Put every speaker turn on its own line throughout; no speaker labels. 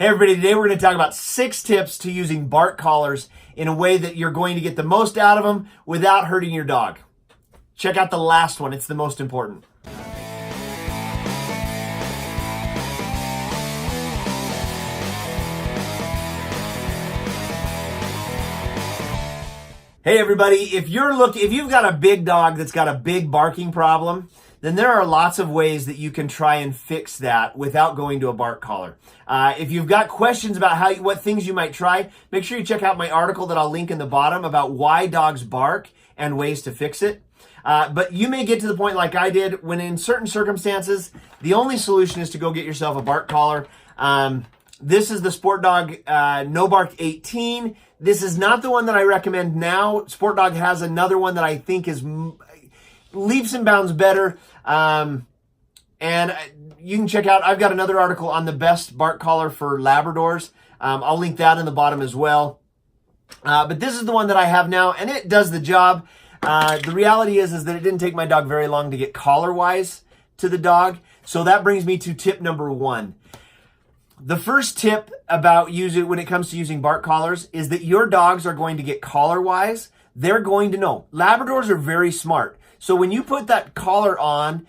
Hey everybody, today we're going to talk about 6 tips to using bark collars in a way that you're going to get the most out of them without hurting your dog. Check out the last one, it's the most important. Hey everybody, if you've got a big dog that's got a big barking problem, then there are lots of ways that you can try and fix that without going to a bark collar. If you've got questions about what things you might try, make sure you check out my article that I'll link in the bottom about why dogs bark and ways to fix it. But you may get to the point like I did when in certain circumstances, the only solution is to go get yourself a bark collar. This is the Sport Dog No Bark 18. This is not the one that I recommend now. Sport Dog has another one that I think is leaps and bounds better. And you can check out, I've got another article on the best bark collar for Labradors. I'll link that in the bottom as well. But this is the one that I have now, and it does the job. The reality is that it didn't take my dog very long to get collar-wise to the dog. So that brings me to tip number 1. The first tip about when it comes to using bark collars is that your dogs are going to get collar-wise. They're going to know. Labradors are very smart. So when you put that collar on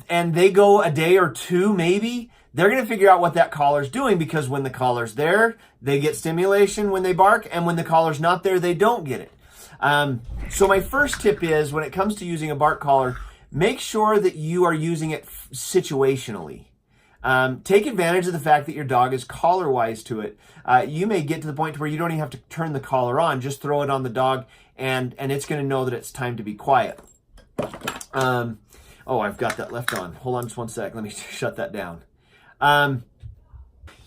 and they go a day or 2 maybe, they're going to figure out what that collar's doing, because when the collar's there, they get stimulation when they bark, and when the collar's not there, they don't get it. So my first tip is, when it comes to using a bark collar, make sure that you are using it situationally. Take advantage of the fact that your dog is collar-wise to it. You may get to the point where you don't even have to turn the collar on. Just throw it on the dog, and it's going to know that it's time to be quiet. I've got that left on. Hold on just one sec. Let me shut that down.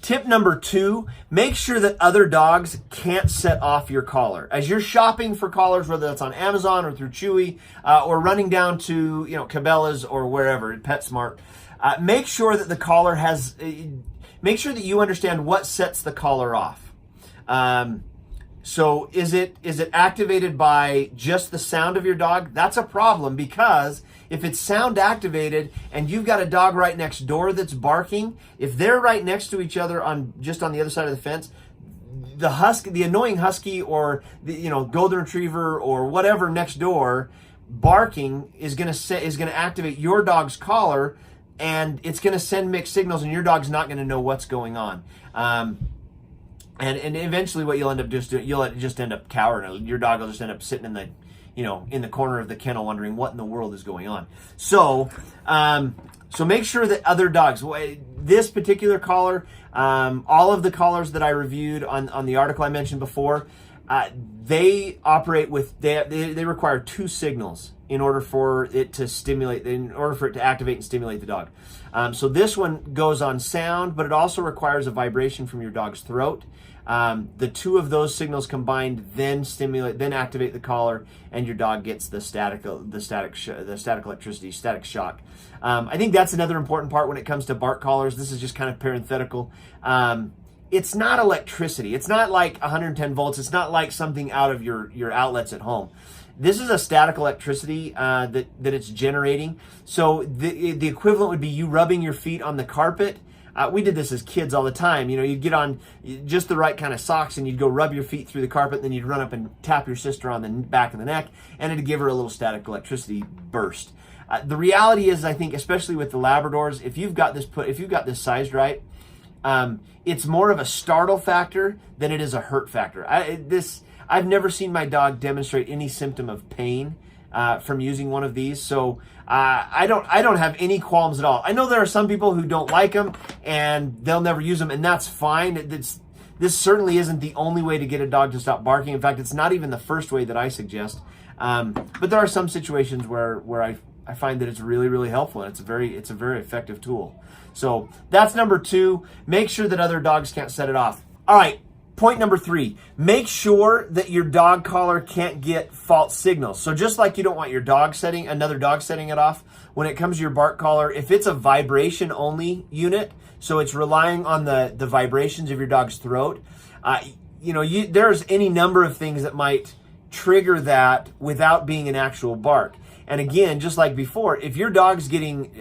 Tip number 2, make sure that other dogs can't set off your collar. As you're shopping for collars, whether that's on Amazon or through Chewy, or running down to, Cabela's or wherever, PetSmart, make sure that the collar make sure that you understand what sets the collar off. So is it activated by just the sound of your dog? That's a problem, because if it's sound activated and you've got a dog right next door that's barking, if they're right next to each other just on the other side of the fence, the annoying husky or the golden retriever or whatever next door barking is going to activate your dog's collar, and it's going to send mixed signals, and your dog's not going to know what's going on. And eventually what you'll end up doing, you'll just end up cowering. Your dog will just end up sitting in the corner of the kennel wondering what in the world is going on. So make sure that other dogs, this particular collar, all of the collars that I reviewed on the article I mentioned before, they require 2 signals in order for it to activate and stimulate the dog. So this one goes on sound, but it also requires a vibration from your dog's throat. The 2 of those signals combined then activate the collar, and your dog gets the static electricity, static shock. I think that's another important part when it comes to bark collars. This is just kind of parenthetical. It's not electricity. It's not like 110 volts. It's not like something out of your outlets at home. This is a static electricity that it's generating. So the equivalent would be you rubbing your feet on the carpet. We did this as kids all the time. You'd get on just the right kind of socks, and you'd go rub your feet through the carpet, and then you'd run up and tap your sister on the back of the neck, and it'd give her a little static electricity burst. The reality is, I think, especially with the Labradors, if you've got this sized right, it's more of a startle factor than it is a hurt factor. I've never seen my dog demonstrate any symptom of pain from using one of these, so I don't have any qualms at all. I know there are some people who don't like them and they'll never use them, and that's fine. This certainly isn't the only way to get a dog to stop barking. In fact, it's not even the first way that I suggest. But there are some situations where I find that it's really, really helpful, and it's a very effective tool. So that's number 2. Make sure that other dogs can't set it off. All right. Point number 3, make sure that your dog collar can't get false signals. So just like you don't want another dog setting it off, when it comes to your bark collar, if it's a vibration only unit, so it's relying on the vibrations of your dog's throat, there's any number of things that might trigger that without being an actual bark. And again, just like before, if your dog's getting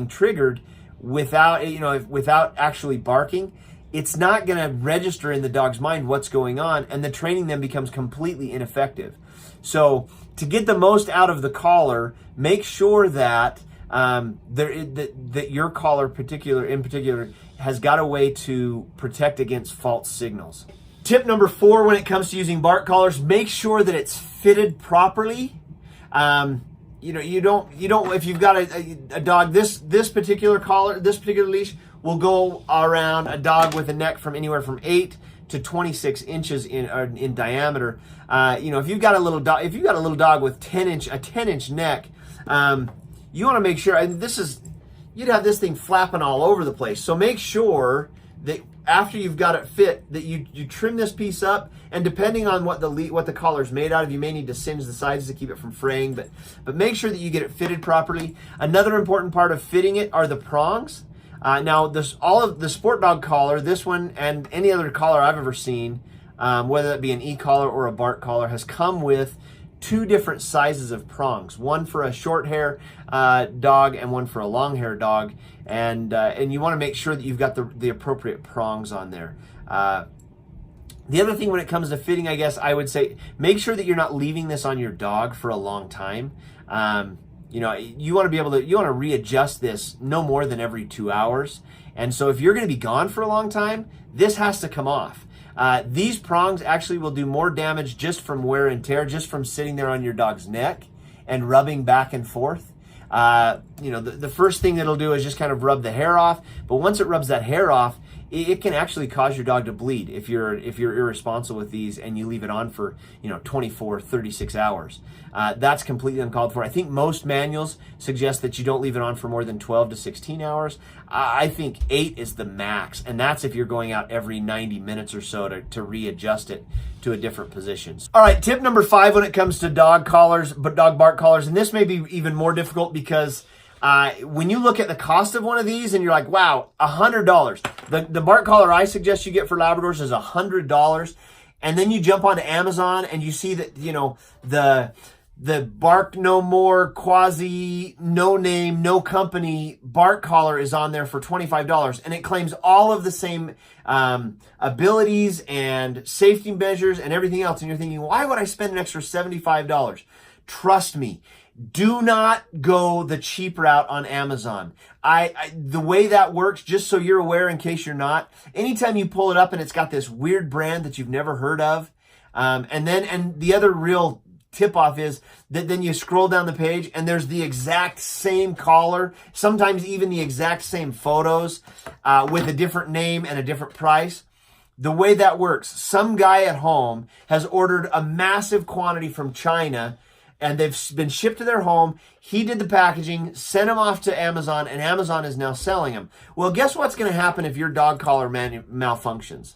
triggered without actually barking, it's not going to register in the dog's mind what's going on, and the training then becomes completely ineffective. So to get the most out of the collar, make sure that that your collar in particular has got a way to protect against false signals. Tip number 4 when it comes to using bark collars, make sure that it's fitted properly. You don't if you've got a dog, this particular collar, this particular leash will go around a dog with a neck from anywhere from 8 to 26 inches in diameter. If you've got a little dog with a 10-inch neck, you want to make sure, and you'd have this thing flapping all over the place. So make sure that after you've got it fit, that you trim this piece up, and depending on what the collar's made out of, you may need to singe the sides to keep it from fraying, but make sure that you get it fitted properly. Another important part of fitting it are the prongs. Now, all of the Sport Dog collar, this one and any other collar I've ever seen, whether it be an e-collar or a bark collar, has come with 2 different sizes of prongs, one for a short hair dog and one for a long hair dog, and you want to make sure that you've got the appropriate prongs on there. The other thing when it comes to fitting, I guess I would say, make sure that you're not leaving this on your dog for a long time. You want to readjust this no more than every 2 hours. And so if you're going to be gone for a long time, this has to come off. These prongs actually will do more damage just from wear and tear, just from sitting there on your dog's neck and rubbing back and forth. The first thing it'll do is just kind of rub the hair off. But once it rubs that hair off, it can actually cause your dog to bleed if you're irresponsible with these and you leave it on for 24, 36 hours. That's completely uncalled for. I think most manuals suggest that you don't leave it on for more than 12 to 16 hours. I think 8 is the max, and that's if you're going out every 90 minutes or so to readjust it to a different positions. All right, tip number 5 when it comes to dog collars, but dog bark collars, and this may be even more difficult because when you look at the cost of one of these and you're like, wow, $100. The bark collar I suggest you get for Labradors is $100. And then you jump onto Amazon and you see that, the Bark No More quasi no name, no company bark collar is on there for $25. And it claims all of the same abilities and safety measures and everything else. And you're thinking, why would I spend an extra $75? Trust me. Do not go the cheap route on Amazon. The way that works, just so you're aware in case you're not, anytime you pull it up and it's got this weird brand that you've never heard of, and the other real tip off is that then you scroll down the page and there's the exact same collar, sometimes even the exact same photos, with a different name and a different price. The way that works, some guy at home has ordered a massive quantity from China and they've been shipped to their home. He did the packaging, sent them off to Amazon, and Amazon is now selling them. Well, guess what's going to happen if your dog collar malfunctions?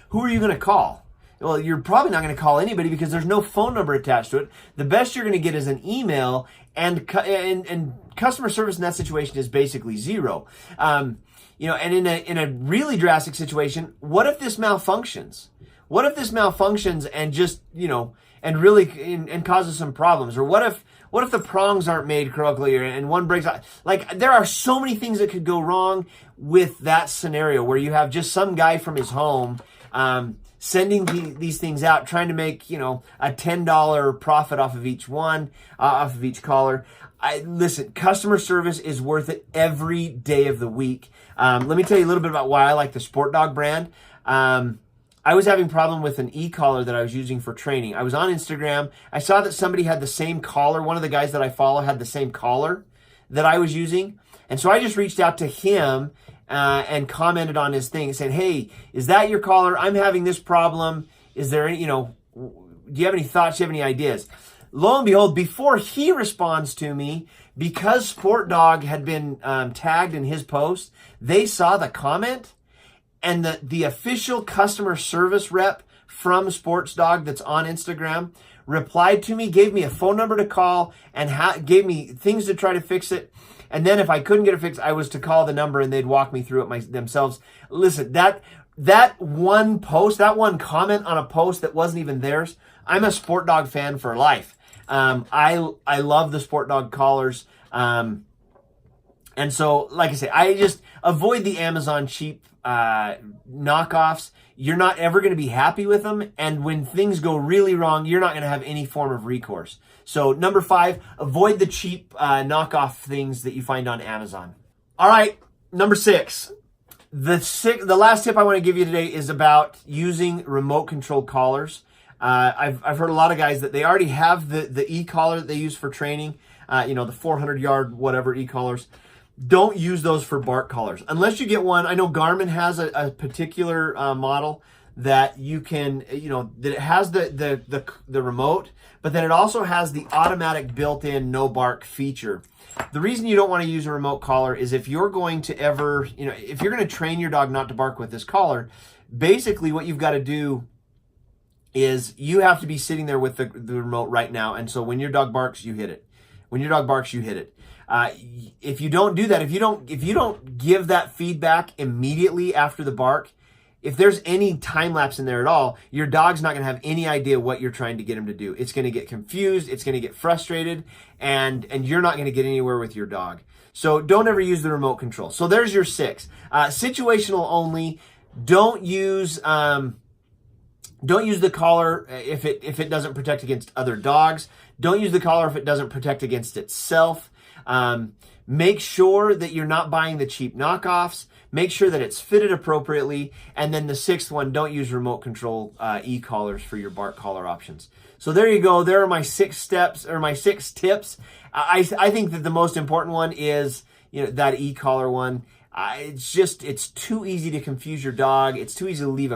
Who are you going to call? Well, you're probably not going to call anybody because there's no phone number attached to it. The best you're going to get is an email, and customer service in that situation is basically zero. And in a really drastic situation, what if this malfunctions? What if this malfunctions and just, and really causes some problems? Or what if the prongs aren't made correctly and one breaks out? Like, there are so many things that could go wrong with that scenario where you have just some guy from his home sending these things out, trying to make, a $10 profit off of each one, off of each collar. Listen, customer service is worth it every day of the week. Let me tell you a little bit about why I like the Sport Dog brand. I was having a problem with an e-collar that I was using for training. I was on Instagram. I saw that somebody had the same collar. One of the guys that I follow had the same collar that I was using. And so I just reached out to him and commented on his thing and said, hey, is that your collar? I'm having this problem. Is there any, do you have any thoughts? Do you have any ideas? Lo and behold, before he responds to me, because Sport Dog had been tagged in his post, they saw the comment. And the official customer service rep from Sports Dog that's on Instagram replied to me, gave me a phone number to call, and gave me things to try to fix it. And then if I couldn't get it fixed, I was to call the number and they'd walk me through it themselves. Listen, that one post, that one comment on a post that wasn't even theirs, I'm a Sport Dog fan for life. I love the Sport Dog collars. And so, like I say, I just avoid the Amazon cheap knockoffs. You're not ever going to be happy with them. And when things go really wrong, you're not going to have any form of recourse. So number 5, avoid the cheap knockoff things that you find on Amazon. All right, number 6. The last tip I want to give you today is about using remote control collars. I've heard a lot of guys that they already have the e-collar that they use for training, the 400-yard whatever e-collars. Don't use those for bark collars unless you get one. I know Garmin has a particular model that you can, that it has the remote, but then it also has the automatic built-in no bark feature. The reason you don't want to use a remote collar is if you're going to ever, if you're going to train your dog not to bark with this collar, basically what you've got to do is you have to be sitting there with the remote right now. And so when your dog barks, you hit it. When your dog barks, you hit it. If you don't do that, if you don't give that feedback immediately after the bark, if there's any time lapse in there at all, your dog's not going to have any idea what you're trying to get him to do. It's going to get confused. It's going to get frustrated, and you're not going to get anywhere with your dog. So don't ever use the remote control. So there's your 6. Situational only. Don't use the collar if it doesn't protect against other dogs. Don't use the collar if it doesn't protect against itself. Make sure that you're not buying the cheap knockoffs. Make sure that it's fitted appropriately. And then the 6th one, don't use remote control e-collars for your bark collar options. So there you go. There are my 6 steps, or my 6 tips. I think that the most important one is that e-collar one. It's too easy to confuse your dog. It's too easy to leave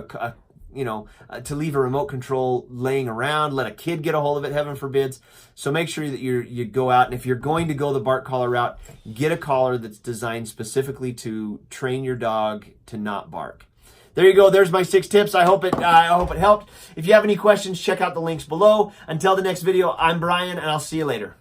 to leave a remote control laying around, let a kid get a hold of it, heaven forbids. So make sure that you go out, and if you're going to go the bark collar route, get a collar that's designed specifically to train your dog to not bark. There you go. There's my 6 tips. I hope it helped. If you have any questions, check out the links below. Until the next video, I'm Brian, and I'll see you later.